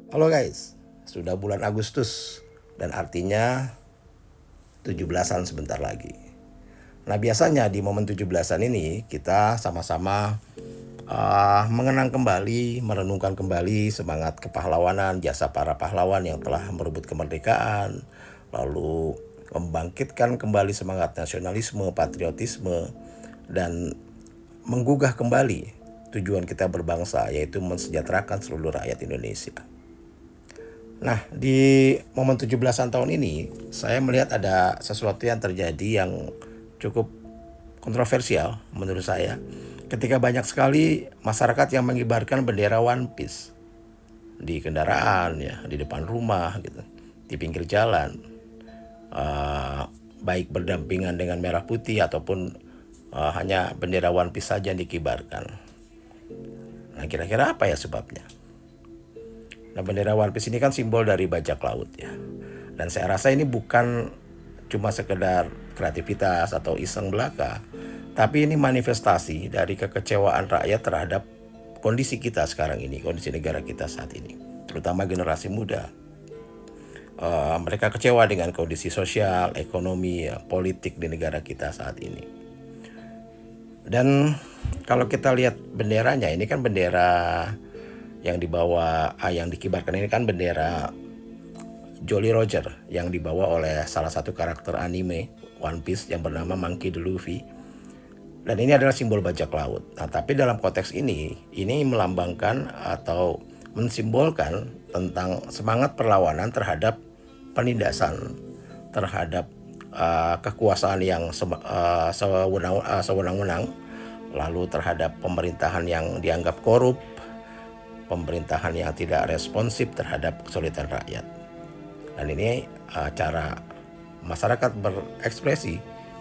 Halo guys, sudah bulan Agustus dan artinya 17-an sebentar lagi. Nah biasanya di momen 17-an ini kita sama-sama mengenang kembali, merenungkan kembali semangat kepahlawanan, jasa para pahlawan yang telah merebut kemerdekaan, lalu membangkitkan kembali semangat nasionalisme, patriotisme, dan menggugah kembali tujuan kita berbangsa, yaitu mensejahterakan seluruh rakyat Indonesia. Nah, di momen 17-an tahun ini, saya melihat ada sesuatu yang terjadi yang cukup kontroversial menurut saya. Ketika banyak sekali masyarakat yang mengibarkan bendera One Piece di kendaraan, ya, di depan rumah, gitu, di pinggir jalan, eh, baik berdampingan dengan merah putih ataupun hanya bendera One Piece saja yang dikibarkan. Nah, kira-kira apa ya sebabnya? Nah, bendera One Piece ini kan simbol dari bajak laut ya. Dan saya rasa ini bukan cuma sekedar kreativitas atau iseng belaka, tapi ini manifestasi dari kekecewaan rakyat terhadap kondisi kita sekarang ini, kondisi negara kita saat ini, terutama generasi muda. Mereka kecewa dengan kondisi sosial, ekonomi, ya, politik di negara kita saat ini. Dan kalau kita lihat benderanya, ini kan bendera yang dibawa, yang dikibarkan ini kan bendera Jolly Roger yang dibawa oleh salah satu karakter anime One Piece yang bernama Monkey D. Luffy. Dan ini adalah simbol bajak laut. Nah, tapi dalam konteks ini melambangkan atau mensimbolkan tentang semangat perlawanan terhadap penindasan, terhadap kekuasaan yang sewenang-wenang, lalu terhadap pemerintahan yang dianggap korup, pemerintahan yang tidak responsif terhadap kesulitan rakyat. Dan ini cara masyarakat berekspresi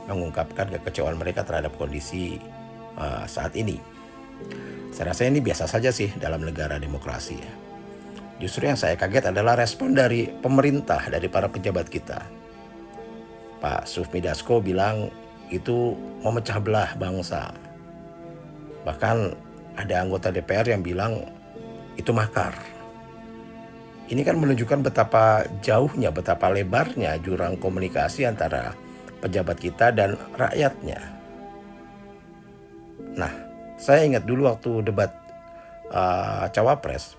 mengungkapkan kekecewaan mereka terhadap kondisi saat ini. Saya rasa ini biasa saja sih dalam negara demokrasi ya. Justru yang saya kaget adalah respon dari pemerintah, dari para pejabat kita. Pak Sufmi Dasko bilang itu memecah belah bangsa. Bahkan ada anggota DPR yang bilang itu makar. Ini kan menunjukkan betapa jauhnya, betapa lebarnya jurang komunikasi antara pejabat kita dan rakyatnya. Nah, saya ingat dulu waktu debat Cawapres,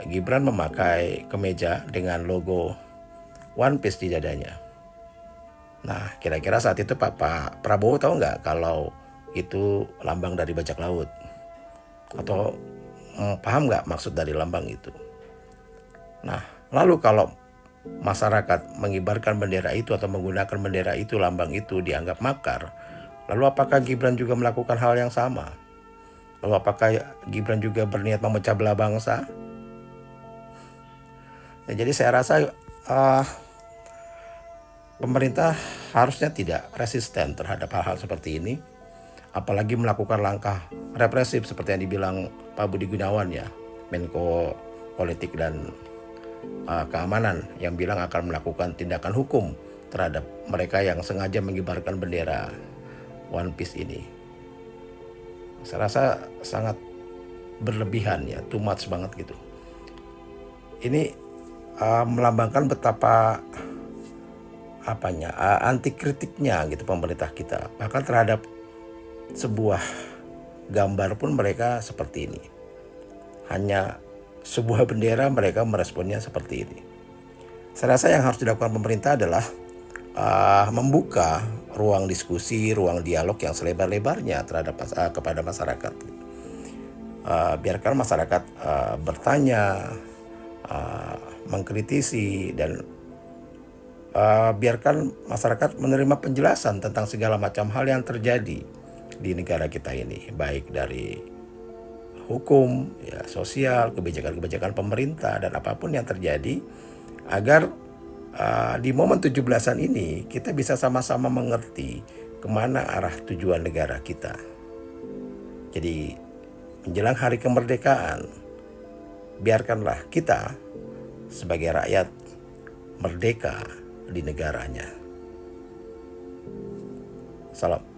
Gibran memakai kemeja dengan logo One Piece di dadanya. Nah, kira-kira saat itu Pak Prabowo tahu nggak kalau itu lambang dari bajak laut? Atau paham nggak maksud dari lambang itu? Nah, lalu kalau masyarakat mengibarkan bendera itu atau menggunakan bendera itu, lambang itu dianggap makar, lalu apakah Gibran juga melakukan hal yang sama? Lalu apakah Gibran juga berniat memecah belah bangsa? Ya, jadi saya rasa pemerintah harusnya tidak resisten terhadap hal-hal seperti ini, apalagi melakukan langkah represif seperti yang dibilang Pak Budi Gunawan ya, Menko Politik dan Keamanan, yang bilang akan melakukan tindakan hukum terhadap mereka yang sengaja mengibarkan bendera One Piece ini. Saya rasa sangat berlebihan ya, too much banget gitu. Ini melambangkan betapa anti kritiknya gitu pemerintah kita, bahkan terhadap sebuah gambar pun mereka seperti ini. Hanya sebuah bendera mereka meresponnya seperti ini. Saya rasa yang harus dilakukan pemerintah adalah membuka ruang diskusi, ruang dialog yang selebar-lebarnya terhadap kepada masyarakat. Biarkan masyarakat bertanya, mengkritisi, dan biarkan masyarakat menerima penjelasan tentang segala macam hal yang terjadi di negara kita ini, baik dari hukum, ya, sosial, kebijakan-kebijakan pemerintah, dan apapun yang terjadi, agar di momen 17-an ini kita bisa sama-sama mengerti kemana arah tujuan negara kita. Jadi menjelang hari kemerdekaan, biarkanlah kita sebagai rakyat merdeka di negaranya. Salam.